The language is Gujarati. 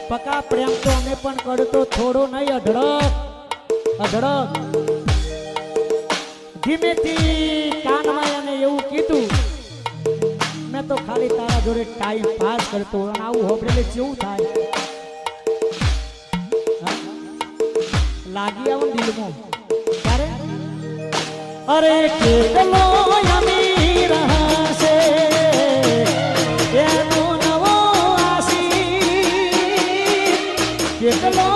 પકા પ્રેમ તો અમે પણ કરતો થોડો નહીં અઢળક અઢળક ધીમેથી કાનમાં એને એવું કીધું મેં તો ખાલી તારા જોડે ટાઈમ પાસ કરતો અને આવું હોબળેલે કેવું થાય લાગી આવું દિલમાં ત્યારે અરે કેટલો અમીર હશે એનો નવો આશી કેટલો